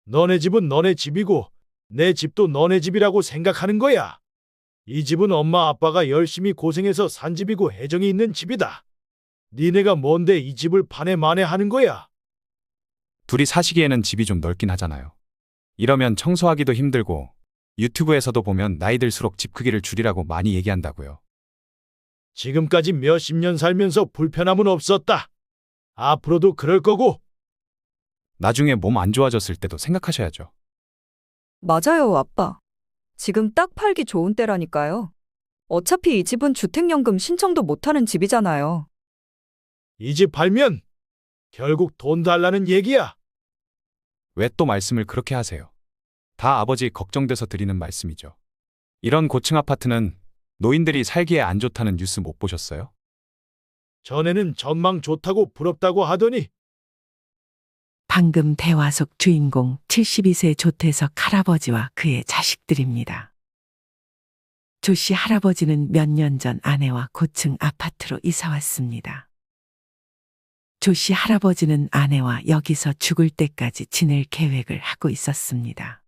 너네 집은 너네 집이고 내 집도 너네 집이라고 생각하는 거야. 이 집은 엄마 아빠가 열심히 고생해서 산 집이고 애정이 있는 집이다. 니네가 뭔데 이 집을 파내 마내 하는 거야? 둘이 사시기에는 집이 좀 넓긴 하잖아요. 이러면 청소하기도 힘들고 유튜브에서도 보면 나이 들수록 집 크기를 줄이라고 많이 얘기한다고요. 지금까지 몇십 년 살면서 불편함은 없었다. 앞으로도 그럴 거고. 나중에 몸 안 좋아졌을 때도 생각하셔야죠. 맞아요, 아빠. 지금 딱 팔기 좋은 때라니까요. 어차피 이 집은 주택연금 신청도 못하는 집이잖아요. 이 집 팔면 결국 돈 달라는 얘기야. 왜 또 말씀을 그렇게 하세요? 다 아버지 걱정돼서 드리는 말씀이죠. 이런 고층 아파트는 노인들이 살기에 안 좋다는 뉴스 못 보셨어요? 전에는 전망 좋다고 부럽다고 하더니 방금 대화 속 주인공 72세 조태석 할아버지와 그의 자식들입니다. 조 씨 할아버지는 몇 년 전 아내와 고층 아파트로 이사 왔습니다. 조 씨 할아버지는 아내와 여기서 죽을 때까지 지낼 계획을 하고 있었습니다.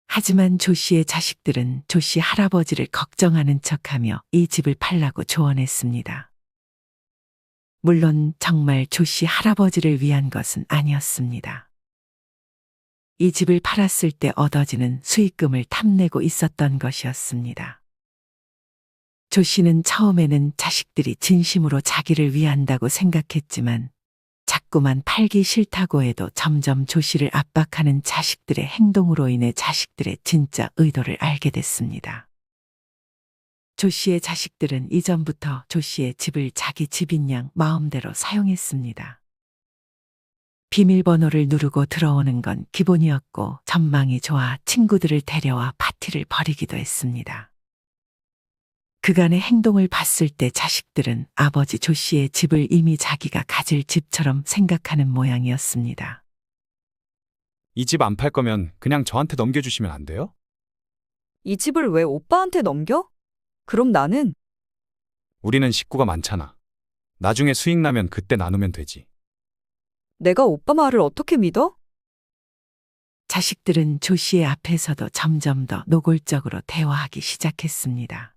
하지만 조 씨의 자식들은 조 씨 할아버지를 걱정하는 척하며 이 집을 팔라고 조언했습니다. 물론 정말 조 씨 할아버지를 위한 것은 아니었습니다. 이 집을 팔았을 때 얻어지는 수익금을 탐내고 있었던 것이었습니다. 조 씨는 처음에는 자식들이 진심으로 자기를 위한다고 생각했지만 자꾸만 팔기 싫다고 해도 점점 조 씨를 압박하는 자식들의 행동으로 인해 자식들의 진짜 의도를 알게 됐습니다. 조 씨의 자식들은 이전부터 조 씨의 집을 자기 집인 양 마음대로 사용했습니다. 비밀번호를 누르고 들어오는 건 기본이었고 전망이 좋아 친구들을 데려와 파티를 벌이기도 했습니다. 그간의 행동을 봤을 때 자식들은 아버지 조 씨의 집을 이미 자기가 가질 집처럼 생각하는 모양이었습니다. 이 집 안 팔 거면 그냥 저한테 넘겨주시면 안 돼요? 이 집을 왜 오빠한테 넘겨? 그럼 나는 우리는 식구가 많잖아. 나중에 수익 나면 그때 나누면 되지. 내가 오빠 말을 어떻게 믿어? 자식들은 조 씨의 앞에서도 점점 더 노골적으로 대화하기 시작했습니다.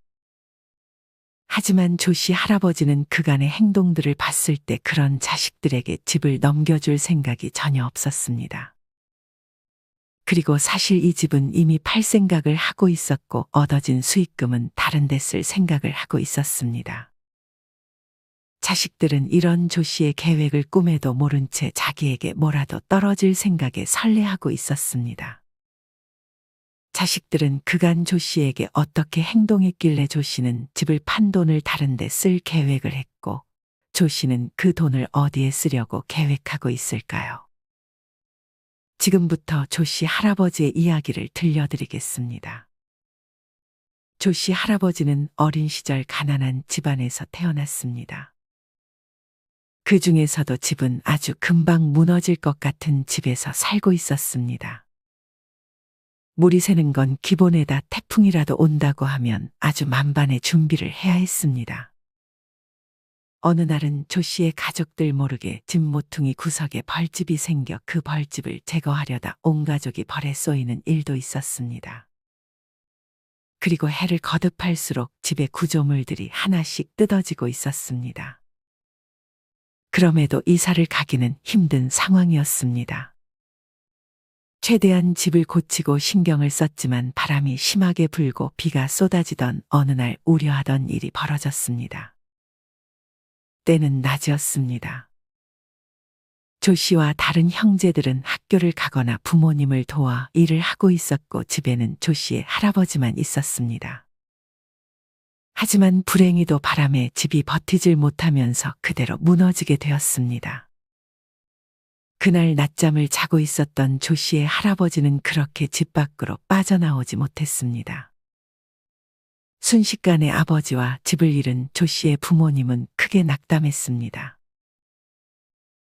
하지만 조 씨 할아버지는 그간의 행동들을 봤을 때 그런 자식들에게 집을 넘겨줄 생각이 전혀 없었습니다. 그리고 사실 이 집은 이미 팔 생각을 하고 있었고 얻어진 수익금은 다른 데 쓸 생각을 하고 있었습니다. 자식들은 이런 조 씨의 계획을 꿈에도 모른 채 자기에게 뭐라도 떨어질 생각에 설레하고 있었습니다. 자식들은 그간 조 씨에게 어떻게 행동했길래 조 씨는 집을 판 돈을 다른 데 쓸 계획을 했고 조 씨는 그 돈을 어디에 쓰려고 계획하고 있을까요? 지금부터 조 씨 할아버지의 이야기를 들려드리겠습니다. 조 씨 할아버지는 어린 시절 가난한 집안에서 태어났습니다. 그 중에서도 집은 아주 금방 무너질 것 같은 집에서 살고 있었습니다. 물이 새는 건 기본에다 태풍이라도 온다고 하면 아주 만반의 준비를 해야 했습니다. 어느 날은 조 씨의 가족들 모르게 집 모퉁이 구석에 벌집이 생겨 그 벌집을 제거하려다 온 가족이 벌에 쏘이는 일도 있었습니다. 그리고 해를 거듭할수록 집의 구조물들이 하나씩 뜯어지고 있었습니다. 그럼에도 이사를 가기는 힘든 상황이었습니다. 최대한 집을 고치고 신경을 썼지만 바람이 심하게 불고 비가 쏟아지던 어느 날 우려하던 일이 벌어졌습니다. 때는 낮이었습니다. 조 씨와 다른 형제들은 학교를 가거나 부모님을 도와 일을 하고 있었고 집에는 조 씨의 할아버지만 있었습니다. 하지만 불행히도 바람에 집이 버티질 못하면서 그대로 무너지게 되었습니다. 그날 낮잠을 자고 있었던 조 씨의 할아버지는 그렇게 집 밖으로 빠져나오지 못했습니다. 순식간에 아버지와 집을 잃은 조 씨의 부모님은 크게 낙담했습니다.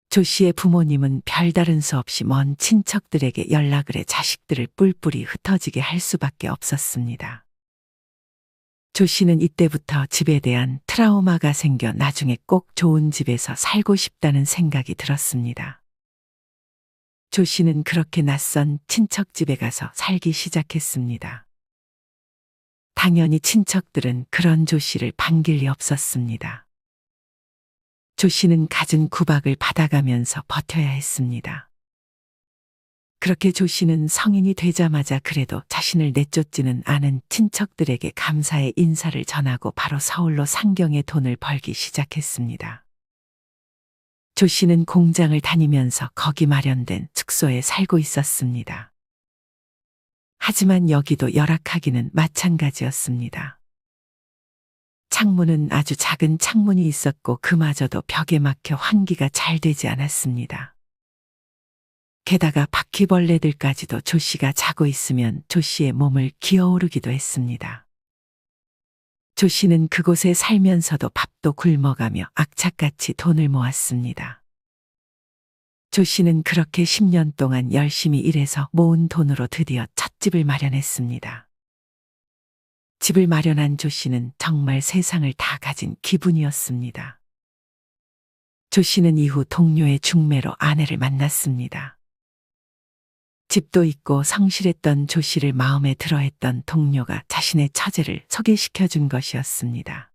조 씨의 부모님은 별다른 수 없이 먼 친척들에게 연락을 해 자식들을 뿔뿔이 흩어지게 할 수밖에 없었습니다. 조 씨는 이때부터 집에 대한 트라우마가 생겨 나중에 꼭 좋은 집에서 살고 싶다는 생각이 들었습니다. 조 씨는 그렇게 낯선 친척 집에 가서 살기 시작했습니다. 당연히 친척들은 그런 조 씨를 반길 리 없었습니다. 조 씨는 갖은 구박을 받아가면서 버텨야 했습니다. 그렇게 조 씨는 성인이 되자마자 그래도 자신을 내쫓지는 않은 친척들에게 감사의 인사를 전하고 바로 서울로 상경의 돈을 벌기 시작했습니다. 조 씨는 공장을 다니면서 거기 마련된 숙소에 살고 있었습니다. 하지만 여기도 열악하기는 마찬가지였습니다. 창문은 아주 작은 창문이 있었고 그마저도 벽에 막혀 환기가 잘 되지 않았습니다. 게다가 바퀴벌레들까지도 조 씨가 자고 있으면 조 씨의 몸을 기어오르기도 했습니다. 조 씨는 그곳에 살면서도 밥도 굶어가며 악착같이 돈을 모았습니다. 조 씨는 그렇게 10년 동안 열심히 일해서 모은 돈으로 드디어 첫 집을 마련했습니다. 집을 마련한 조 씨는 정말 세상을 다 가진 기분이었습니다. 조 씨는 이후 동료의 중매로 아내를 만났습니다. 집도 있고 성실했던 조 씨를 마음에 들어했던 동료가 자신의 처제를 소개시켜 준 것이었습니다.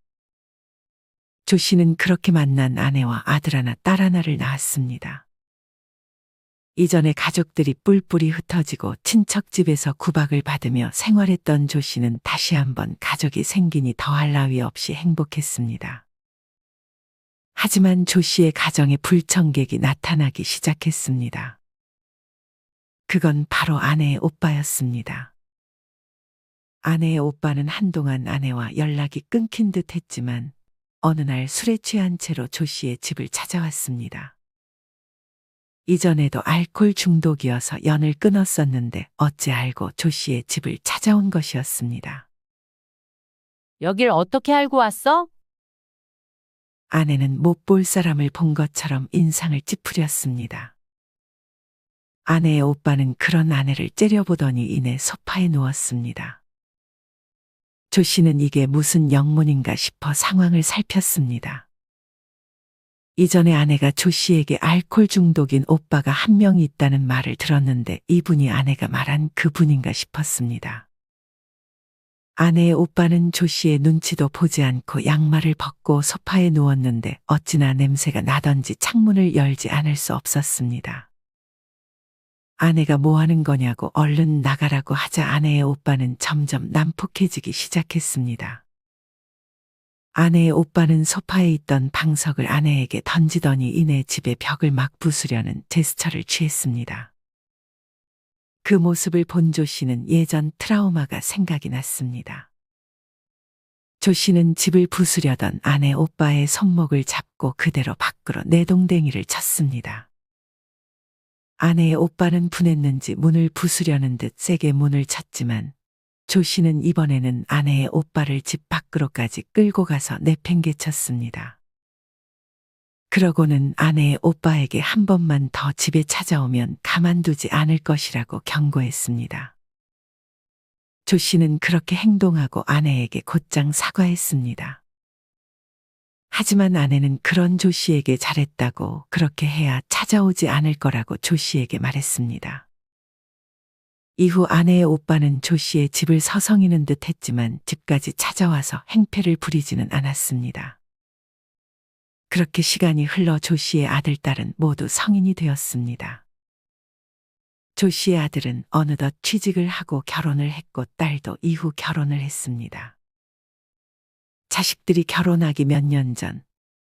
조 씨는 그렇게 만난 아내와 아들 하나, 딸 하나를 낳았습니다. 이전에 가족들이 뿔뿔이 흩어지고 친척집에서 구박을 받으며 생활했던 조 씨는 다시 한번 가족이 생기니 더할 나위 없이 행복했습니다. 하지만 조 씨의 가정에 불청객이 나타나기 시작했습니다. 그건 바로 아내의 오빠였습니다. 아내의 오빠는 한동안 아내와 연락이 끊긴 듯 했지만 어느 날 술에 취한 채로 조 씨의 집을 찾아왔습니다. 이전에도 알코올 중독이어서 연을 끊었었는데 어찌 알고 조 씨의 집을 찾아온 것이었습니다. 여길 어떻게 알고 왔어? 아내는 못 볼 사람을 본 것처럼 인상을 찌푸렸습니다. 아내의 오빠는 그런 아내를 째려보더니 이내 소파에 누웠습니다. 조 씨는 이게 무슨 영문인가 싶어 상황을 살폈습니다. 이전에 아내가 조 씨에게 알코올 중독인 오빠가 한 명 있다는 말을 들었는데 이분이 아내가 말한 그분인가 싶었습니다. 아내의 오빠는 조 씨의 눈치도 보지 않고 양말을 벗고 소파에 누웠는데 어찌나 냄새가 나던지 창문을 열지 않을 수 없었습니다. 아내가 뭐 하는 거냐고 얼른 나가라고 하자 아내의 오빠는 점점 난폭해지기 시작했습니다. 아내의 오빠는 소파에 있던 방석을 아내에게 던지더니 이내 집의 벽을 막 부수려는 제스처를 취했습니다. 그 모습을 본 조 씨는 예전 트라우마가 생각이 났습니다. 조 씨는 집을 부수려던 아내 오빠의 손목을 잡고 그대로 밖으로 내동댕이를 쳤습니다. 아내의 오빠는 분했는지 문을 부수려는 듯 세게 문을 쳤지만 조 씨는 이번에는 아내의 오빠를 집 밖으로까지 끌고 가서 내팽개쳤습니다. 그러고는 아내의 오빠에게 한 번만 더 집에 찾아오면 가만두지 않을 것이라고 경고했습니다. 조 씨는 그렇게 행동하고 아내에게 곧장 사과했습니다. 하지만 아내는 그런 조 씨에게 잘했다고 그렇게 해야 찾아오지 않을 거라고 조 씨에게 말했습니다. 이후 아내의 오빠는 조 씨의 집을 서성이는 듯 했지만 집까지 찾아와서 행패를 부리지는 않았습니다. 그렇게 시간이 흘러 조 씨의 아들, 딸은 모두 성인이 되었습니다. 조 씨의 아들은 어느덧 취직을 하고 결혼을 했고 딸도 이후 결혼을 했습니다. 자식들이 결혼하기 몇 년 전,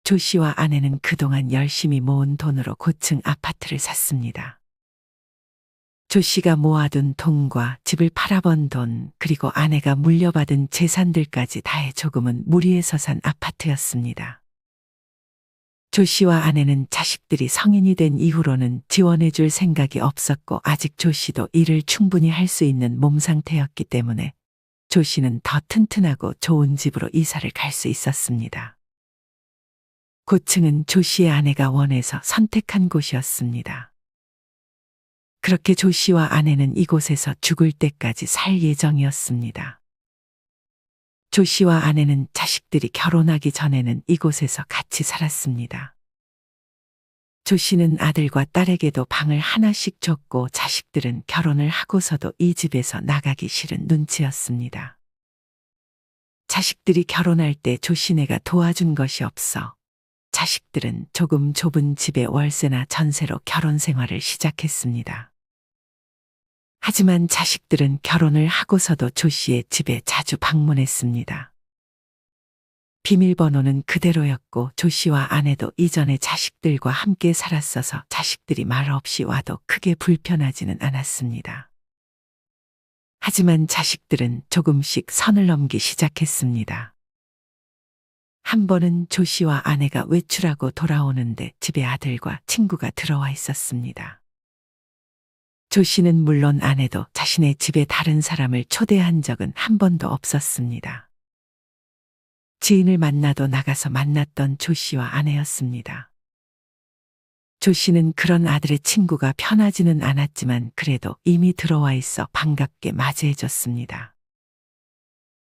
조 씨와 아내는 그동안 열심히 모은 돈으로 고층 아파트를 샀습니다. 조 씨가 모아둔 돈과 집을 팔아번 돈, 그리고 아내가 물려받은 재산들까지 다해 조금은 무리해서 산 아파트였습니다. 조 씨와 아내는 자식들이 성인이 된 이후로는 지원해줄 생각이 없었고 아직 조 씨도 일을 충분히 할 수 있는 몸 상태였기 때문에 조 씨는 더 튼튼하고 좋은 집으로 이사를 갈 수 있었습니다. 고층은 조 씨의 아내가 원해서 선택한 곳이었습니다. 그렇게 조 씨와 아내는 이곳에서 죽을 때까지 살 예정이었습니다. 조 씨와 아내는 자식들이 결혼하기 전에는 이곳에서 같이 살았습니다. 조 씨는 아들과 딸에게도 방을 하나씩 줬고 자식들은 결혼을 하고서도 이 집에서 나가기 싫은 눈치였습니다. 자식들이 결혼할 때 조 씨네가 도와준 것이 없어 자식들은 조금 좁은 집에 월세나 전세로 결혼 생활을 시작했습니다. 하지만 자식들은 결혼을 하고서도 조 씨의 집에 자주 방문했습니다. 비밀번호는 그대로였고 조 씨와 아내도 이전에 자식들과 함께 살았어서 자식들이 말 없이 와도 크게 불편하지는 않았습니다. 하지만 자식들은 조금씩 선을 넘기 시작했습니다. 한 번은 조 씨와 아내가 외출하고 돌아오는데 집에 아들과 친구가 들어와 있었습니다. 조 씨는 물론 아내도 자신의 집에 다른 사람을 초대한 적은 한 번도 없었습니다. 지인을 만나도 나가서 만났던 조 씨와 아내였습니다. 조 씨는 그런 아들의 친구가 편하지는 않았지만 그래도 이미 들어와 있어 반갑게 맞이해줬습니다.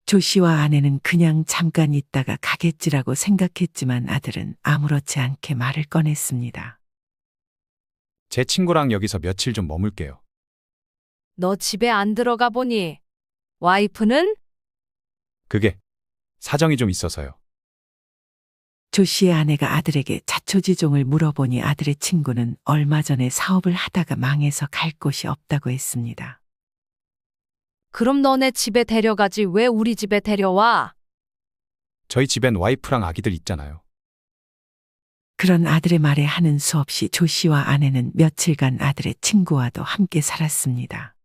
조 씨와 아내는 그냥 잠깐 있다가 가겠지라고 생각했지만 아들은 아무렇지 않게 말을 꺼냈습니다. 제 친구랑 여기서 며칠 좀 머물게요. 너 집에 안 들어가 보니 와이프는? 그게 사정이 좀 있어서요. 조 씨의 아내가 아들에게 자초지종을 물어보니 아들의 친구는 얼마 전에 사업을 하다가 망해서 갈 곳이 없다고 했습니다. 그럼 너네 집에 데려가지 왜 우리 집에 데려와? 저희 집엔 와이프랑 아기들 있잖아요. 그런 아들의 말에 하는 수 없이 조 씨와 아내는 며칠간 아들의 친구와도 함께 살았습니다.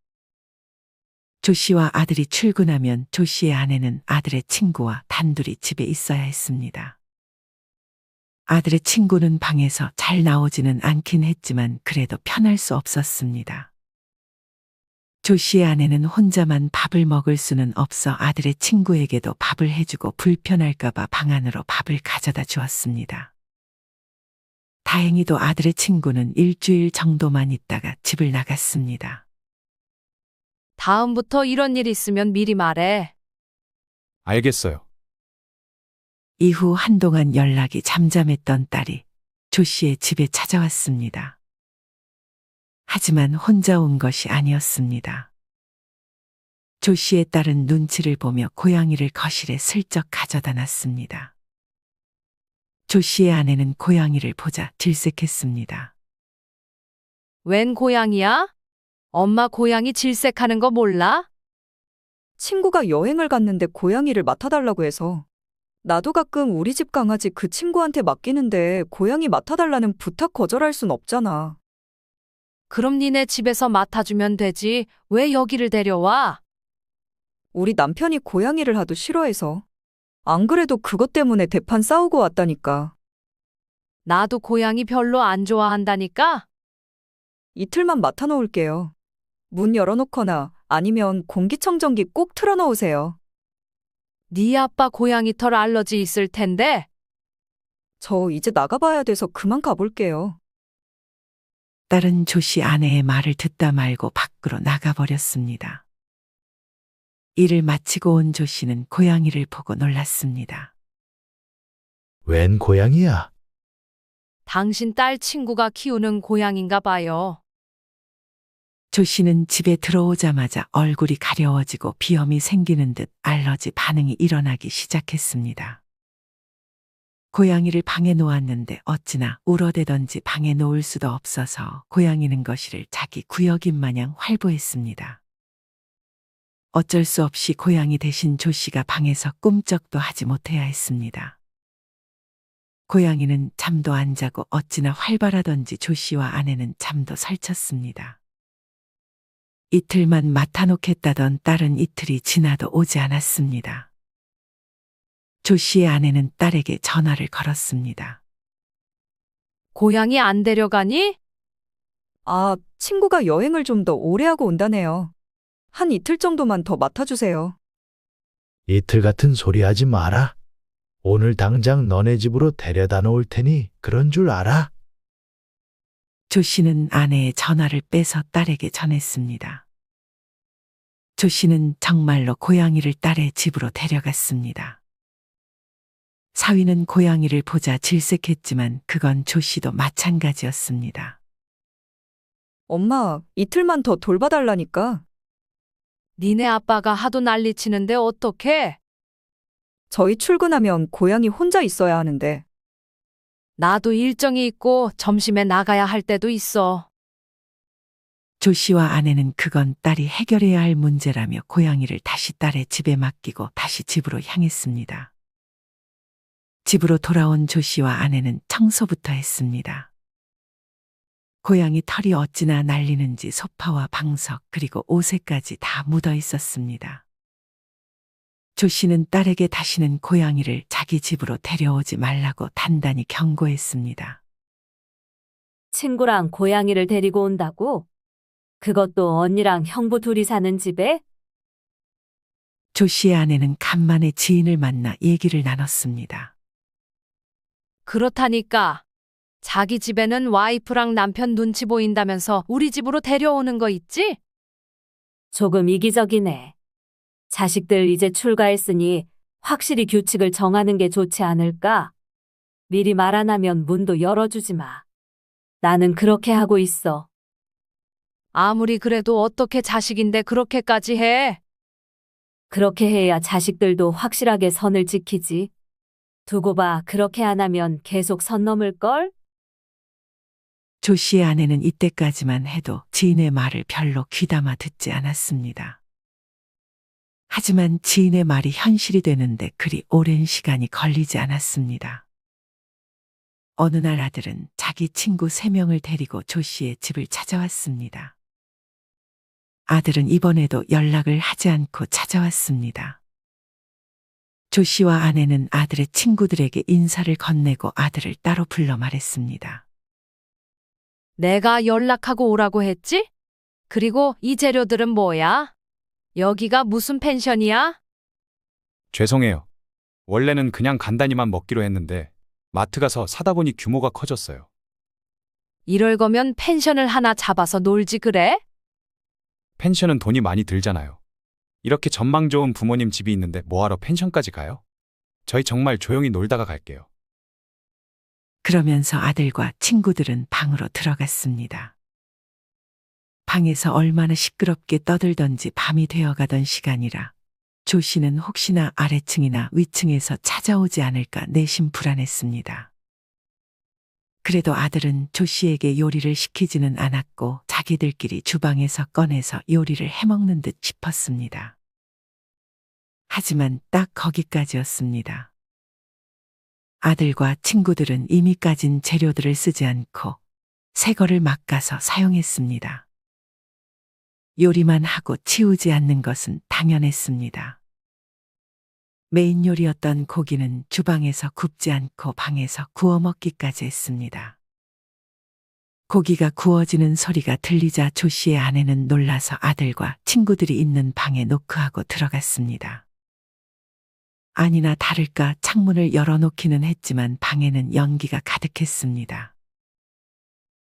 조 씨와 아들이 출근하면 조 씨의 아내는 아들의 친구와 단둘이 집에 있어야 했습니다. 아들의 친구는 방에서 잘 나오지는 않긴 했지만 그래도 편할 수 없었습니다. 조 씨의 아내는 혼자만 밥을 먹을 수는 없어 아들의 친구에게도 밥을 해주고 불편할까봐 방 안으로 밥을 가져다 주었습니다. 다행히도 아들의 친구는 일주일 정도만 있다가 집을 나갔습니다. 다음부터 이런 일 있으면 미리 말해. 알겠어요. 이후 한동안 연락이 잠잠했던 딸이 조 씨의 집에 찾아왔습니다. 하지만 혼자 온 것이 아니었습니다. 조 씨의 딸은 눈치를 보며 고양이를 거실에 슬쩍 가져다 놨습니다. 조 씨의 아내는 고양이를 보자 질색했습니다. 웬 고양이야? 엄마 고양이 질색하는 거 몰라? 친구가 여행을 갔는데 고양이를 맡아달라고 해서. 나도 가끔 우리 집 강아지 그 친구한테 맡기는데 고양이 맡아달라는 부탁 거절할 순 없잖아. 그럼 니네 집에서 맡아주면 되지. 왜 여기를 데려와? 우리 남편이 고양이를 하도 싫어해서. 안 그래도 그것 때문에 대판 싸우고 왔다니까. 나도 고양이 별로 안 좋아한다니까? 이틀만 맡아놓을게요. 문 열어놓거나 아니면 공기청정기 꼭 틀어놓으세요. 네 아빠 고양이 털 알러지 있을 텐데. 저 이제 나가봐야 돼서 그만 가볼게요. 딸은 조 씨 아내의 말을 듣다 말고 밖으로 나가버렸습니다. 일을 마치고 온 조 씨는 고양이를 보고 놀랐습니다. 웬 고양이야? 당신 딸 친구가 키우는 고양인가 봐요. 조 씨는 집에 들어오자마자 얼굴이 가려워지고 비염이 생기는 듯 알러지 반응이 일어나기 시작했습니다. 고양이를 방에 놓았는데 어찌나 울어대던지 방에 놓을 수도 없어서 고양이는 거실을 자기 구역인 마냥 활보했습니다. 어쩔 수 없이 고양이 대신 조 씨가 방에서 꿈쩍도 하지 못해야 했습니다. 고양이는 잠도 안 자고 어찌나 활발하던지 조 씨와 아내는 잠도 설쳤습니다. 이틀만 맡아놓겠다던 딸은 이틀이 지나도 오지 않았습니다. 조 씨의 아내는 딸에게 전화를 걸었습니다. 고양이 안 데려가니? 아, 친구가 여행을 좀 더 오래 하고 온다네요. 한 이틀 정도만 더 맡아주세요. 이틀 같은 소리 하지 마라. 오늘 당장 너네 집으로 데려다 놓을 테니 그런 줄 알아? 조 씨는 아내의 전화를 빼서 딸에게 전했습니다. 조 씨는 정말로 고양이를 딸의 집으로 데려갔습니다. 사위는 고양이를 보자 질색했지만 그건 조 씨도 마찬가지였습니다. 엄마, 이틀만 더 돌봐달라니까. 니네 아빠가 하도 난리치는데 어떡해? 저희 출근하면 고양이 혼자 있어야 하는데. 나도 일정이 있고 점심에 나가야 할 때도 있어. 조 씨와 아내는 그건 딸이 해결해야 할 문제라며 고양이를 다시 딸의 집에 맡기고 다시 집으로 향했습니다. 집으로 돌아온 조 씨와 아내는 청소부터 했습니다. 고양이 털이 어찌나 날리는지 소파와 방석 그리고 옷에까지 다 묻어 있었습니다. 조 씨는 딸에게 다시는 고양이를 자기 집으로 데려오지 말라고 단단히 경고했습니다. 친구랑 고양이를 데리고 온다고? 그것도 언니랑 형부 둘이 사는 집에? 조 씨의 아내는 간만에 지인을 만나 얘기를 나눴습니다. 그렇다니까. 자기 집에는 와이프랑 남편 눈치 보인다면서 우리 집으로 데려오는 거 있지? 조금 이기적이네. 자식들 이제 출가했으니 확실히 규칙을 정하는 게 좋지 않을까? 미리 말 안 하면 문도 열어주지 마. 나는 그렇게 하고 있어. 아무리 그래도 어떻게 자식인데 그렇게까지 해? 그렇게 해야 자식들도 확실하게 선을 지키지. 두고 봐, 그렇게 안 하면 계속 선 넘을걸? 조 씨의 아내는 이때까지만 해도 지인의 말을 별로 귀담아 듣지 않았습니다. 하지만 지인의 말이 현실이 되는데 그리 오랜 시간이 걸리지 않았습니다. 어느 날 아들은 자기 친구 3명을 데리고 조 씨의 집을 찾아왔습니다. 아들은 이번에도 연락을 하지 않고 찾아왔습니다. 조 씨와 아내는 아들의 친구들에게 인사를 건네고 아들을 따로 불러 말했습니다. 내가 연락하고 오라고 했지? 그리고 이 재료들은 뭐야? 여기가 무슨 펜션이야? 죄송해요. 원래는 그냥 간단히만 먹기로 했는데 마트 가서 사다 보니 규모가 커졌어요. 이럴 거면 펜션을 하나 잡아서 놀지 그래? 펜션은 돈이 많이 들잖아요. 이렇게 전망 좋은 부모님 집이 있는데 뭐하러 펜션까지 가요? 저희 정말 조용히 놀다가 갈게요. 그러면서 아들과 친구들은 방으로 들어갔습니다. 방에서 얼마나 시끄럽게 떠들던지 밤이 되어가던 시간이라 조 씨는 혹시나 아래층이나 위층에서 찾아오지 않을까 내심 불안했습니다. 그래도 아들은 조 씨에게 요리를 시키지는 않았고 자기들끼리 주방에서 꺼내서 요리를 해먹는 듯 싶었습니다. 하지만 딱 거기까지였습니다. 아들과 친구들은 이미 까진 재료들을 쓰지 않고 새 거를 막가서 사용했습니다. 요리만 하고 치우지 않는 것은 당연했습니다. 메인 요리였던 고기는 주방에서 굽지 않고 방에서 구워 먹기까지 했습니다. 고기가 구워지는 소리가 들리자 조 씨의 아내는 놀라서 아들과 친구들이 있는 방에 노크하고 들어갔습니다. 아니나 다를까 창문을 열어놓기는 했지만 방에는 연기가 가득했습니다.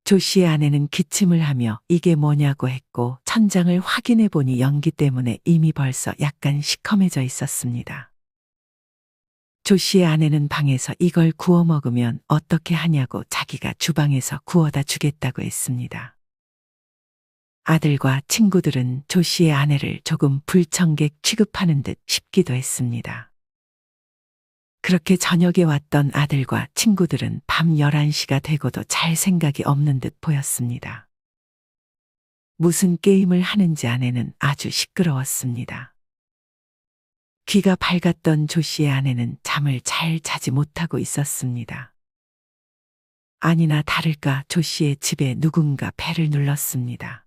조 씨의 아내는 기침을 하며 이게 뭐냐고 했고 천장을 확인해 보니 연기 때문에 이미 벌써 약간 시커매져 있었습니다. 조 씨의 아내는 방에서 이걸 구워 먹으면 어떻게 하냐고 자기가 주방에서 구워다 주겠다고 했습니다. 아들과 친구들은 조 씨의 아내를 조금 불청객 취급하는 듯 싶기도 했습니다. 그렇게 저녁에 왔던 아들과 친구들은 밤 11시가 되고도 잘 생각이 없는 듯 보였습니다. 무슨 게임을 하는지 아내는 아주 시끄러웠습니다. 귀가 밝았던 조 씨의 아내는 잠을 잘 자지 못하고 있었습니다. 아니나 다를까 조 씨의 집에 누군가 벨을 눌렀습니다.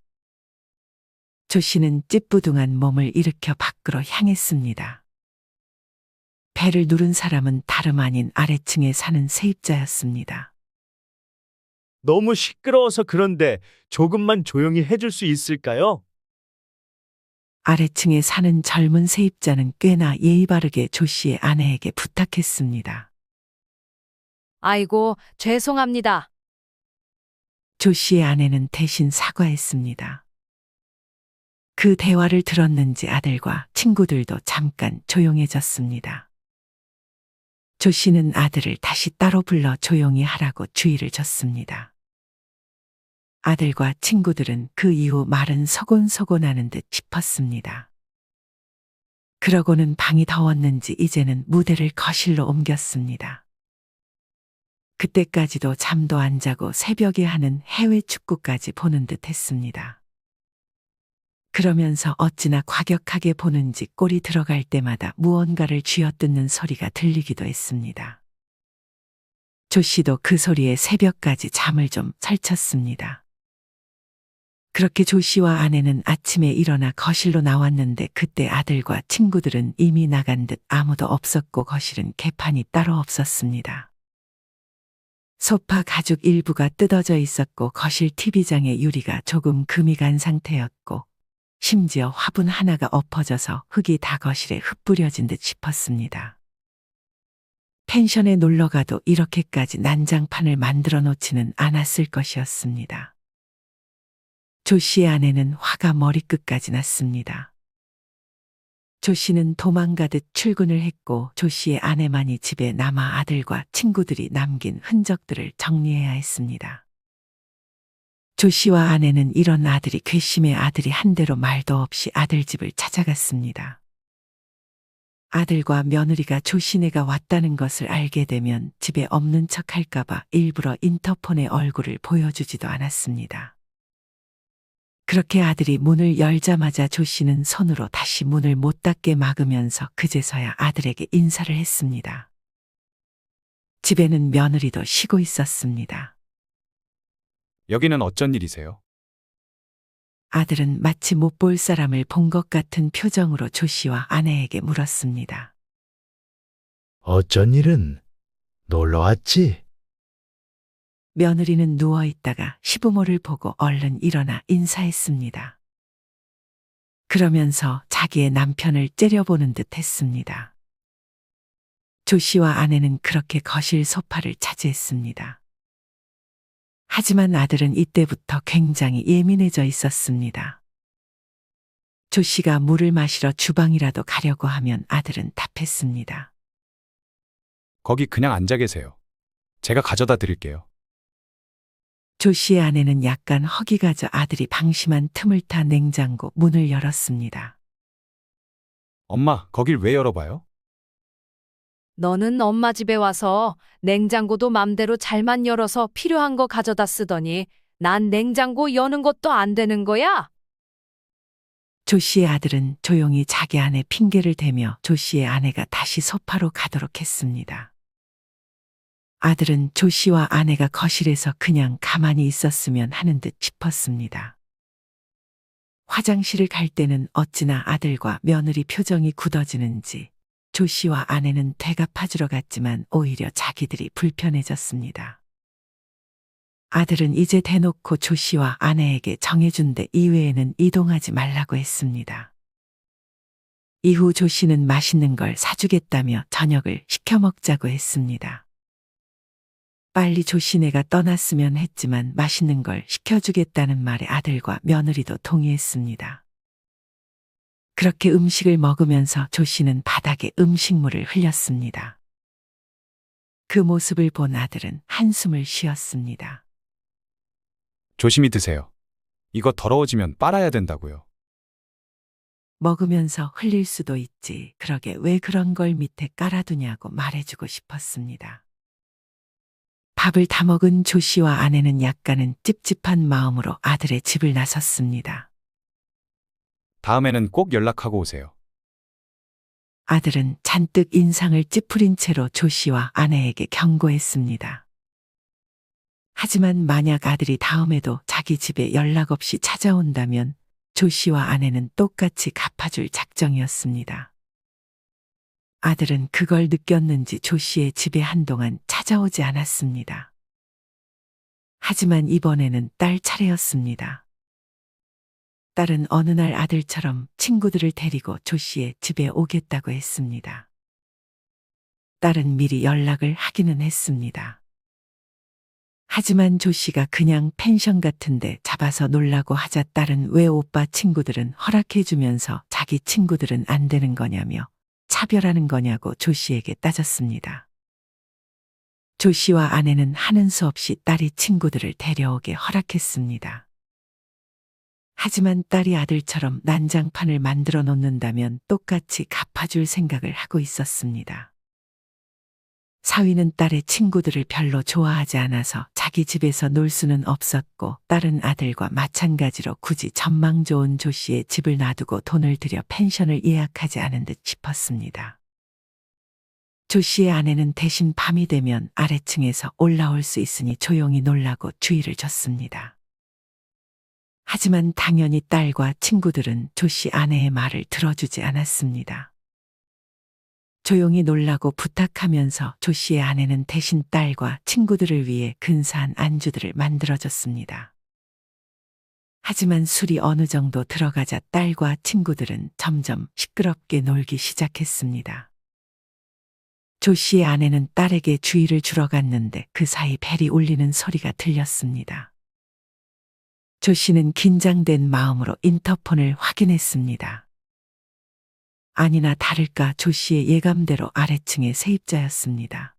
조 씨는 찌뿌둥한 몸을 일으켜 밖으로 향했습니다. 벨을 누른 사람은 다름 아닌 아래층에 사는 세입자였습니다. 너무 시끄러워서 그런데 조금만 조용히 해줄 수 있을까요? 아래층에 사는 젊은 세입자는 꽤나 예의 바르게 조 씨의 아내에게 부탁했습니다. 아이고, 죄송합니다. 조 씨의 아내는 대신 사과했습니다. 그 대화를 들었는지 아들과 친구들도 잠깐 조용해졌습니다. 조 씨는 아들을 다시 따로 불러 조용히 하라고 주의를 줬습니다. 아들과 친구들은 그 이후 말은 소곤소곤하는 듯 싶었습니다. 그러고는 방이 더웠는지 이제는 무대를 거실로 옮겼습니다. 그때까지도 잠도 안 자고 새벽에 하는 해외 축구까지 보는 듯 했습니다. 그러면서 어찌나 과격하게 보는지 골이 들어갈 때마다 무언가를 쥐어뜯는 소리가 들리기도 했습니다. 조 씨도 그 소리에 새벽까지 잠을 좀 설쳤습니다. 그렇게 조 씨와 아내는 아침에 일어나 거실로 나왔는데 그때 아들과 친구들은 이미 나간 듯 아무도 없었고 거실은 개판이 따로 없었습니다. 소파 가죽 일부가 뜯어져 있었고 거실 TV장의 유리가 조금 금이 간 상태였고 심지어 화분 하나가 엎어져서 흙이 다 거실에 흩뿌려진 듯 싶었습니다. 펜션에 놀러가도 이렇게까지 난장판을 만들어 놓지는 않았을 것이었습니다. 조 씨의 아내는 화가 머리끝까지 났습니다. 조 씨는 도망가듯 출근을 했고 조 씨의 아내만이 집에 남아 아들과 친구들이 남긴 흔적들을 정리해야 했습니다. 조 씨와 아내는 이런 아들이 괘씸해 아들이 한 대로 말도 없이 아들 집을 찾아갔습니다. 아들과 며느리가 조 씨네가 왔다는 것을 알게 되면 집에 없는 척 할까봐 일부러 인터폰에 얼굴을 보여주지도 않았습니다. 그렇게 아들이 문을 열자마자 조 씨는 손으로 다시 문을 못 닫게 막으면서 그제서야 아들에게 인사를 했습니다. 집에는 며느리도 쉬고 있었습니다. 여기는 어쩐 일이세요? 아들은 마치 못 볼 사람을 본 것 같은 표정으로 조 씨와 아내에게 물었습니다. 어쩐 일은 놀러 왔지? 며느리는 누워있다가 시부모를 보고 얼른 일어나 인사했습니다. 그러면서 자기의 남편을 째려보는 듯 했습니다. 조 씨와 아내는 그렇게 거실 소파를 차지했습니다. 하지만 아들은 이때부터 굉장히 예민해져 있었습니다. 조 씨가 물을 마시러 주방이라도 가려고 하면 아들은 답했습니다. 거기 그냥 앉아 계세요. 제가 가져다 드릴게요. 조 씨의 아내는 약간 허기가 져 아들이 방심한 틈을 타 냉장고 문을 열었습니다. 엄마, 거길 왜 열어봐요? 너는 엄마 집에 와서 냉장고도 맘대로 잘만 열어서 필요한 거 가져다 쓰더니 난 냉장고 여는 것도 안 되는 거야? 조 씨의 아들은 조용히 자기 아내 핑계를 대며 조 씨의 아내가 다시 소파로 가도록 했습니다. 아들은 조 씨와 아내가 거실에서 그냥 가만히 있었으면 하는 듯 싶었습니다. 화장실을 갈 때는 어찌나 아들과 며느리 표정이 굳어지는지 조 씨와 아내는 되갚아주러 갔지만 오히려 자기들이 불편해졌습니다. 아들은 이제 대놓고 조 씨와 아내에게 정해준 데 이외에는 이동하지 말라고 했습니다. 이후 조 씨는 맛있는 걸 사주겠다며 저녁을 시켜 먹자고 했습니다. 빨리 조 씨네가 떠났으면 했지만 맛있는 걸 시켜주겠다는 말에 아들과 며느리도 동의했습니다. 그렇게 음식을 먹으면서 조 씨는 바닥에 음식물을 흘렸습니다. 그 모습을 본 아들은 한숨을 쉬었습니다. 조심히 드세요. 이거 더러워지면 빨아야 된다고요. 먹으면서 흘릴 수도 있지. 그러게 왜 그런 걸 밑에 깔아두냐고 말해주고 싶었습니다. 밥을 다 먹은 조 씨와 아내는 약간은 찝찝한 마음으로 아들의 집을 나섰습니다. 다음에는 꼭 연락하고 오세요. 아들은 잔뜩 인상을 찌푸린 채로 조 씨와 아내에게 경고했습니다. 하지만 만약 아들이 다음에도 자기 집에 연락 없이 찾아온다면 조 씨와 아내는 똑같이 갚아줄 작정이었습니다. 아들은 그걸 느꼈는지 조 씨의 집에 한동안 찾아오지 않았습니다. 하지만 이번에는 딸 차례였습니다. 딸은 어느 날 아들처럼 친구들을 데리고 조 씨의 집에 오겠다고 했습니다. 딸은 미리 연락을 하기는 했습니다. 하지만 조 씨가 그냥 펜션 같은데 잡아서 놀라고 하자 딸은 왜 오빠 친구들은 허락해주면서 자기 친구들은 안 되는 거냐며 차별하는 거냐고 조 씨에게 따졌습니다. 조 씨와 아내는 하는 수 없이 딸이 친구들을 데려오게 허락했습니다. 하지만 딸이 아들처럼 난장판을 만들어 놓는다면 똑같이 갚아줄 생각을 하고 있었습니다. 사위는 딸의 친구들을 별로 좋아하지 않아서 자기 집에서 놀 수는 없었고, 딸은 아들과 마찬가지로 굳이 전망 좋은 조 씨의 집을 놔두고 돈을 들여 펜션을 예약하지 않은 듯 싶었습니다. 조 씨의 아내는 대신 밤이 되면 아래층에서 올라올 수 있으니 조용히 놀라고 주의를 줬습니다. 하지만 당연히 딸과 친구들은 조 씨 아내의 말을 들어주지 않았습니다. 조용히 놀라고 부탁하면서 조 씨의 아내는 대신 딸과 친구들을 위해 근사한 안주들을 만들어줬습니다. 하지만 술이 어느 정도 들어가자 딸과 친구들은 점점 시끄럽게 놀기 시작했습니다. 조 씨의 아내는 딸에게 주의를 주러 갔는데 그 사이 벨이 울리는 소리가 들렸습니다. 조 씨는 긴장된 마음으로 인터폰을 확인했습니다. 아니나 다를까 조 씨의 예감대로 아래층의 세입자였습니다.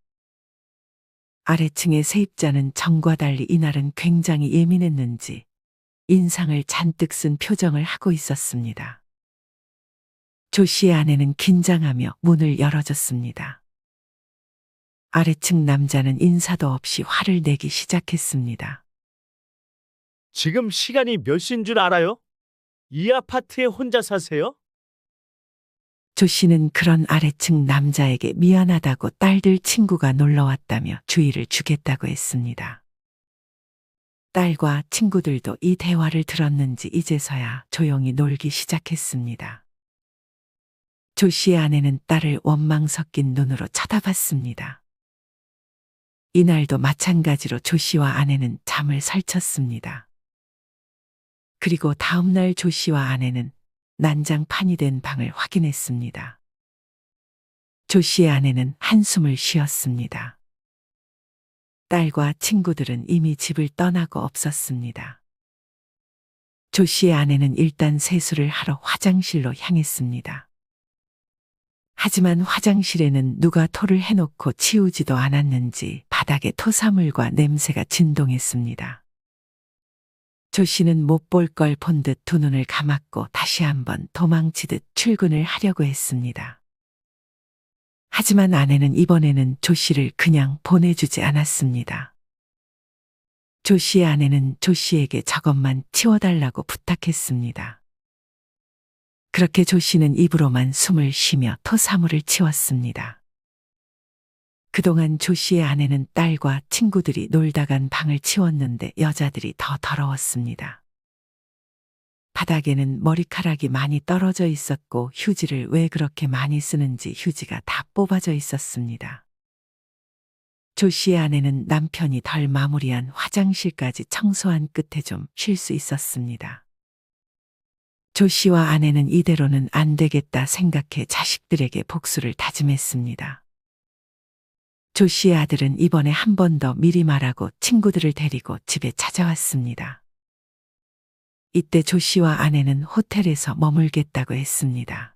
아래층의 세입자는 전과 달리 이날은 굉장히 예민했는지 인상을 잔뜩 쓴 표정을 하고 있었습니다. 조 씨의 아내는 긴장하며 문을 열어줬습니다. 아래층 남자는 인사도 없이 화를 내기 시작했습니다. 지금 시간이 몇 시인 줄 알아요? 이 아파트에 혼자 사세요? 조 씨는 그런 아래층 남자에게 미안하다고 딸들 친구가 놀러 왔다며 주의를 주겠다고 했습니다. 딸과 친구들도 이 대화를 들었는지 이제서야 조용히 놀기 시작했습니다. 조 씨의 아내는 딸을 원망 섞인 눈으로 쳐다봤습니다. 이날도 마찬가지로 조 씨와 아내는 잠을 설쳤습니다. 그리고 다음날 조 씨와 아내는 난장판이 된 방을 확인했습니다. 조 씨의 아내는 한숨을 쉬었습니다. 딸과 친구들은 이미 집을 떠나고 없었습니다. 조 씨의 아내는 일단 세수를 하러 화장실로 향했습니다. 하지만 화장실에는 누가 토를 해놓고 치우지도 않았는지 바닥에 토사물과 냄새가 진동했습니다. 조 씨는 못 볼 걸 본 듯 두 눈을 감았고 다시 한번 도망치듯 출근을 하려고 했습니다. 하지만 아내는 이번에는 조 씨를 그냥 보내주지 않았습니다. 조 씨의 아내는 조 씨에게 저것만 치워달라고 부탁했습니다. 그렇게 조 씨는 입으로만 숨을 쉬며 토사물을 치웠습니다. 그동안 조 씨의 아내는 딸과 친구들이 놀다 간 방을 치웠는데 여자들이 더 더러웠습니다. 바닥에는 머리카락이 많이 떨어져 있었고 휴지를 왜 그렇게 많이 쓰는지 휴지가 다 뽑아져 있었습니다. 조 씨의 아내는 남편이 덜 마무리한 화장실까지 청소한 끝에 좀 쉴 수 있었습니다. 조 씨와 아내는 이대로는 안 되겠다 생각해 자식들에게 복수를 다짐했습니다. 조 씨의 아들은 이번에 한 번 더 미리 말하고 친구들을 데리고 집에 찾아왔습니다. 이때 조 씨와 아내는 호텔에서 머물겠다고 했습니다.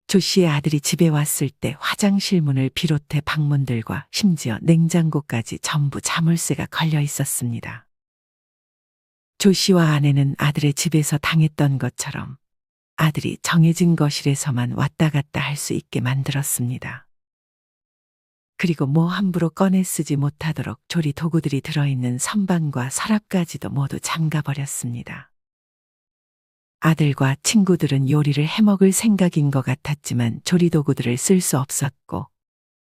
조 씨의 아들이 집에 왔을 때 화장실 문을 비롯해 방문들과 심지어 냉장고까지 전부 자물쇠가 걸려 있었습니다. 조 씨와 아내는 아들의 집에서 당했던 것처럼 아들이 정해진 거실에서만 왔다 갔다 할 수 있게 만들었습니다. 그리고 뭐 함부로 꺼내 쓰지 못하도록 조리 도구들이 들어있는 선반과 서랍까지도 모두 잠가버렸습니다. 아들과 친구들은 요리를 해먹을 생각인 것 같았지만 조리 도구들을 쓸 수 없었고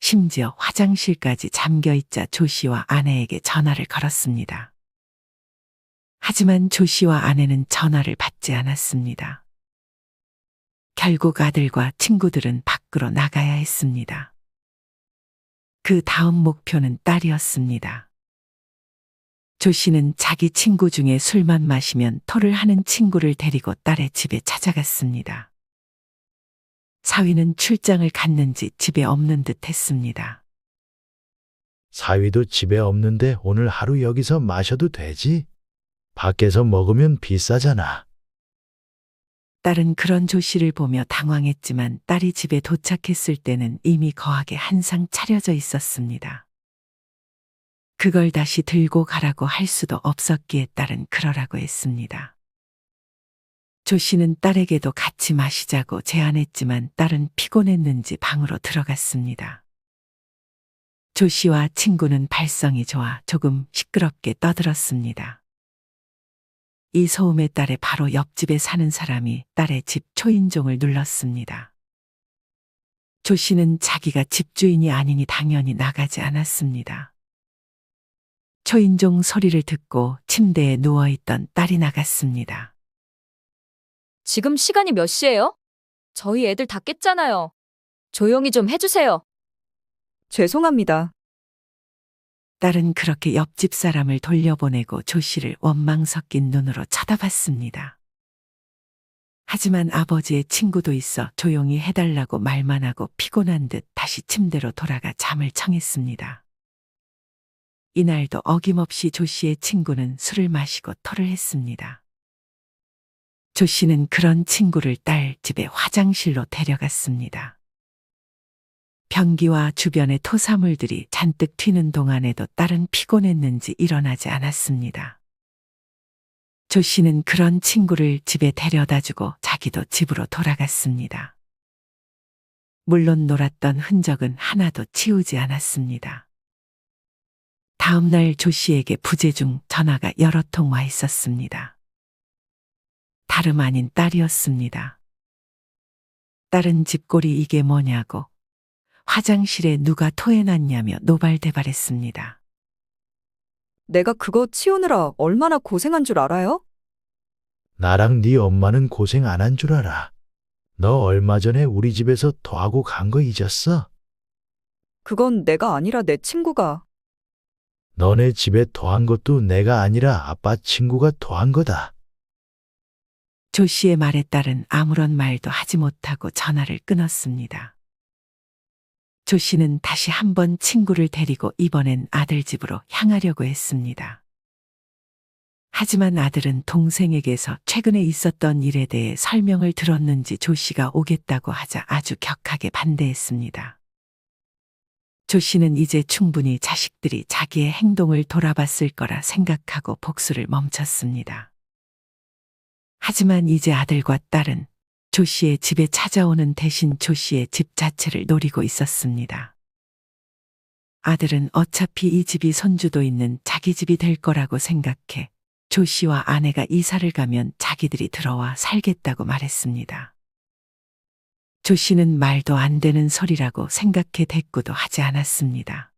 심지어 화장실까지 잠겨있자 조 씨와 아내에게 전화를 걸었습니다. 하지만 조 씨와 아내는 전화를 받지 않았습니다. 결국 아들과 친구들은 밖으로 나가야 했습니다. 그 다음 목표는 딸이었습니다. 조 씨는 자기 친구 중에 술만 마시면 토를 하는 친구를 데리고 딸의 집에 찾아갔습니다. 사위는 출장을 갔는지 집에 없는 듯 했습니다. 사위도 집에 없는데 오늘 하루 여기서 마셔도 되지? 밖에서 먹으면 비싸잖아. 딸은 그런 조 씨를 보며 당황했지만 딸이 집에 도착했을 때는 이미 거하게 한상 차려져 있었습니다. 그걸 다시 들고 가라고 할 수도 없었기에 딸은 그러라고 했습니다. 조 씨는 딸에게도 같이 마시자고 제안했지만 딸은 피곤했는지 방으로 들어갔습니다. 조 씨와 친구는 발성이 좋아 조금 시끄럽게 떠들었습니다. 이 소음에 딸의 바로 옆집에 사는 사람이 딸의 집 초인종을 눌렀습니다. 조 씨는 자기가 집주인이 아니니 당연히 나가지 않았습니다. 초인종 소리를 듣고 침대에 누워있던 딸이 나갔습니다. 지금 시간이 몇 시예요? 저희 애들 다 깼잖아요. 조용히 좀 해주세요. 죄송합니다. 딸은 그렇게 옆집 사람을 돌려보내고 조 씨를 원망 섞인 눈으로 쳐다봤습니다. 하지만 아버지의 친구도 있어 조용히 해달라고 말만 하고 피곤한 듯 다시 침대로 돌아가 잠을 청했습니다. 이날도 어김없이 조 씨의 친구는 술을 마시고 토를 했습니다. 조 씨는 그런 친구를 딸 집의 화장실로 데려갔습니다. 변기와 주변의 토사물들이 잔뜩 튀는 동안에도 딸은 피곤했는지 일어나지 않았습니다. 조 씨는 그런 친구를 집에 데려다주고 자기도 집으로 돌아갔습니다. 물론 놀았던 흔적은 하나도 치우지 않았습니다. 다음 날 조 씨에게 부재중 전화가 여러 통 와 있었습니다. 다름 아닌 딸이었습니다. 딸은 집골이 이게 뭐냐고 화장실에 누가 토해놨냐며 노발대발했습니다. 내가 그거 치우느라 얼마나 고생한 줄 알아요? 나랑 네 엄마는 고생 안 한 줄 알아. 너 얼마 전에 우리 집에서 토하고 간 거 잊었어? 그건 내가 아니라 내 친구가. 너네 집에 토한 것도 내가 아니라 아빠 친구가 토한 거다. 조 씨의 말에 딸은 아무런 말도 하지 못하고 전화를 끊었습니다. 조 씨는 다시 한번 친구를 데리고 이번엔 아들 집으로 향하려고 했습니다. 하지만 아들은 동생에게서 최근에 있었던 일에 대해 설명을 들었는지 조 씨가 오겠다고 하자 아주 격하게 반대했습니다. 조 씨는 이제 충분히 자식들이 자기의 행동을 돌아봤을 거라 생각하고 복수를 멈췄습니다. 하지만 이제 아들과 딸은 조 씨의 집에 찾아오는 대신 조 씨의 집 자체를 노리고 있었습니다. 아들은 어차피 이 집이 손주도 있는 자기 집이 될 거라고 생각해 조 씨와 아내가 이사를 가면 자기들이 들어와 살겠다고 말했습니다. 조 씨는 말도 안 되는 소리라고 생각해 대꾸도 하지 않았습니다.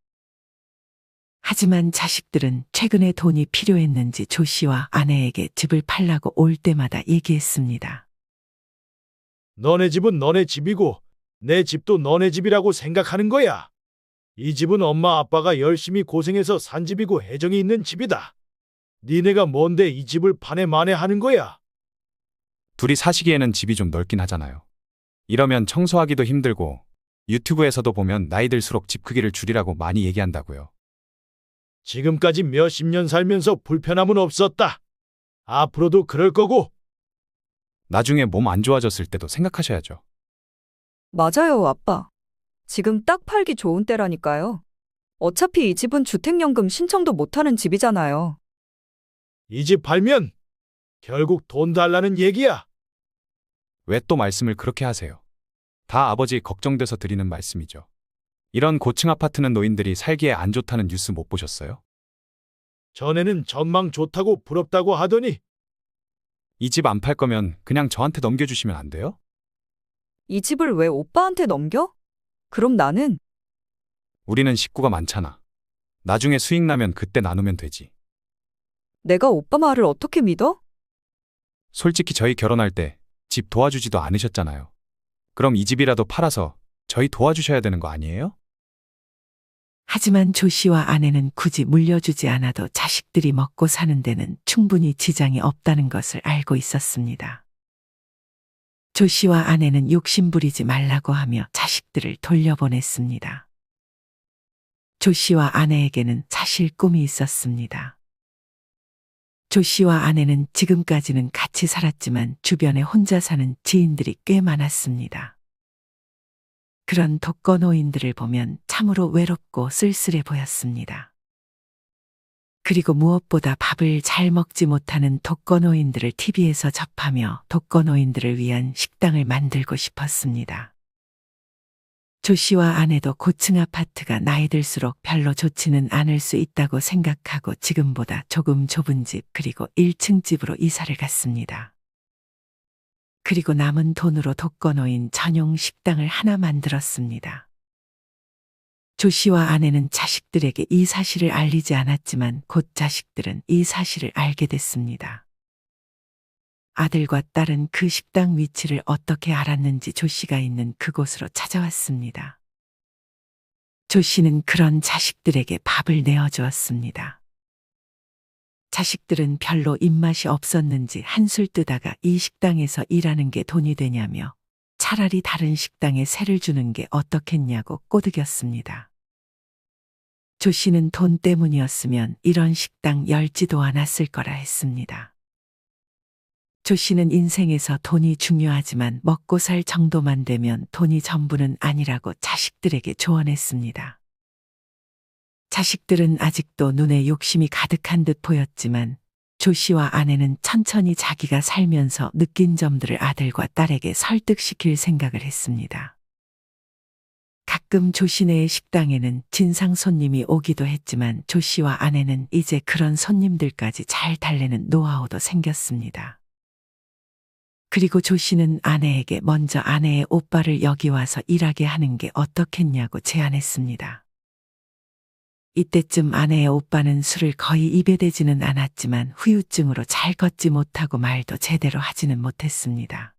하지만 자식들은 최근에 돈이 필요했는지 조 씨와 아내에게 집을 팔라고 올 때마다 얘기했습니다. 너네 집은 너네 집이고 내 집도 너네 집이라고 생각하는 거야. 이 집은 엄마 아빠가 열심히 고생해서 산 집이고 애정이 있는 집이다. 니네가 뭔데 이 집을 파내 만회하는 거야? 둘이 사시기에는 집이 좀 넓긴 하잖아요. 이러면 청소하기도 힘들고 유튜브에서도 보면 나이 들수록 집 크기를 줄이라고 많이 얘기한다고요. 지금까지 몇십 년 살면서 불편함은 없었다. 앞으로도 그럴 거고. 나중에 몸 안 좋아졌을 때도 생각하셔야죠. 맞아요, 아빠. 지금 딱 팔기 좋은 때라니까요. 어차피 이 집은 주택연금 신청도 못하는 집이잖아요. 이 집 팔면 결국 돈 달라는 얘기야. 왜 또 말씀을 그렇게 하세요? 다 아버지 걱정돼서 드리는 말씀이죠. 이런 고층 아파트는 노인들이 살기에 안 좋다는 뉴스 못 보셨어요? 전에는 전망 좋다고 부럽다고 하더니 이 집 안 팔 거면 그냥 저한테 넘겨주시면 안 돼요? 이 집을 왜 오빠한테 넘겨? 그럼 나는 우리는 식구가 많잖아. 나중에 수익 나면 그때 나누면 되지. 내가 오빠 말을 어떻게 믿어? 솔직히 저희 결혼할 때 집 도와주지도 않으셨잖아요. 그럼 이 집이라도 팔아서 저희 도와주셔야 되는 거 아니에요? 하지만 조 씨와 아내는 굳이 물려주지 않아도 자식들이 먹고 사는 데는 충분히 지장이 없다는 것을 알고 있었습니다. 조 씨와 아내는 욕심 부리지 말라고 하며 자식들을 돌려보냈습니다. 조 씨와 아내에게는 사실 꿈이 있었습니다. 조 씨와 아내는 지금까지는 같이 살았지만 주변에 혼자 사는 지인들이 꽤 많았습니다. 그런 독거노인들을 보면 참으로 외롭고 쓸쓸해 보였습니다. 그리고 무엇보다 밥을 잘 먹지 못하는 독거노인들을 TV에서 접하며 독거노인들을 위한 식당을 만들고 싶었습니다. 조 씨와 아내도 고층 아파트가 나이 들수록 별로 좋지는 않을 수 있다고 생각하고 지금보다 조금 좁은 집 그리고 1층 집으로 이사를 갔습니다. 그리고 남은 돈으로 독거노인 전용 식당을 하나 만들었습니다. 조 씨와 아내는 자식들에게 이 사실을 알리지 않았지만 곧 자식들은 이 사실을 알게 됐습니다. 아들과 딸은 그 식당 위치를 어떻게 알았는지 조 씨가 있는 그곳으로 찾아왔습니다. 조 씨는 그런 자식들에게 밥을 내어주었습니다. 자식들은 별로 입맛이 없었는지 한술 뜨다가 이 식당에서 일하는 게 돈이 되냐며 차라리 다른 식당에 세를 주는 게 어떻겠냐고 꼬드겼습니다. 조 씨는 돈 때문이었으면 이런 식당 열지도 않았을 거라 했습니다. 조 씨는 인생에서 돈이 중요하지만 먹고 살 정도만 되면 돈이 전부는 아니라고 자식들에게 조언했습니다. 자식들은 아직도 눈에 욕심이 가득한 듯 보였지만 조 씨와 아내는 천천히 자기가 살면서 느낀 점들을 아들과 딸에게 설득시킬 생각을 했습니다. 가끔 조 씨네의 식당에는 진상 손님이 오기도 했지만 조 씨와 아내는 이제 그런 손님들까지 잘 달래는 노하우도 생겼습니다. 그리고 조 씨는 아내에게 먼저 아내의 오빠를 여기 와서 일하게 하는 게 어떻겠냐고 제안했습니다. 이때쯤 아내의 오빠는 술을 거의 입에 대지는 않았지만 후유증으로 잘 걷지 못하고 말도 제대로 하지는 못했습니다.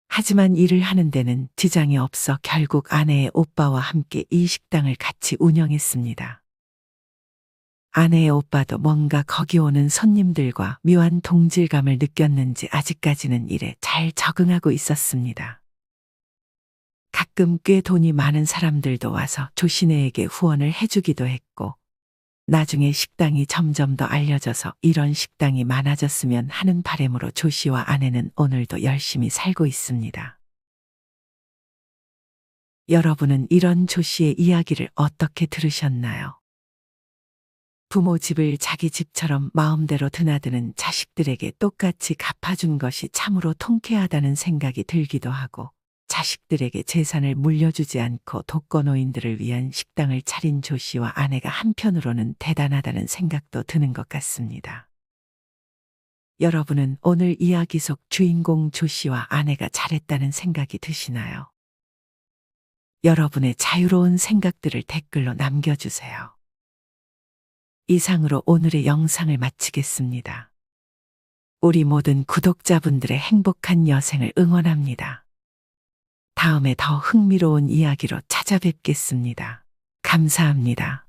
하지만 일을 하는 데는 지장이 없어 결국 아내의 오빠와 함께 이 식당을 같이 운영했습니다. 아내의 오빠도 뭔가 거기 오는 손님들과 묘한 동질감을 느꼈는지 아직까지는 일에 잘 적응하고 있었습니다. 가끔 꽤 돈이 많은 사람들도 와서 조 씨네에게 후원을 해주기도 했고, 나중에 식당이 점점 더 알려져서 이런 식당이 많아졌으면 하는 바람으로 조 씨와 아내는 오늘도 열심히 살고 있습니다. 여러분은 이런 조 씨의 이야기를 어떻게 들으셨나요? 부모 집을 자기 집처럼 마음대로 드나드는 자식들에게 똑같이 갚아준 것이 참으로 통쾌하다는 생각이 들기도 하고, 자식들에게 재산을 물려주지 않고 독거노인들을 위한 식당을 차린 조 씨와 아내가 한편으로는 대단하다는 생각도 드는 것 같습니다. 여러분은 오늘 이야기 속 주인공 조 씨와 아내가 잘했다는 생각이 드시나요? 여러분의 자유로운 생각들을 댓글로 남겨주세요. 이상으로 오늘의 영상을 마치겠습니다. 우리 모든 구독자분들의 행복한 여생을 응원합니다. 다음에 더 흥미로운 이야기로 찾아뵙겠습니다. 감사합니다.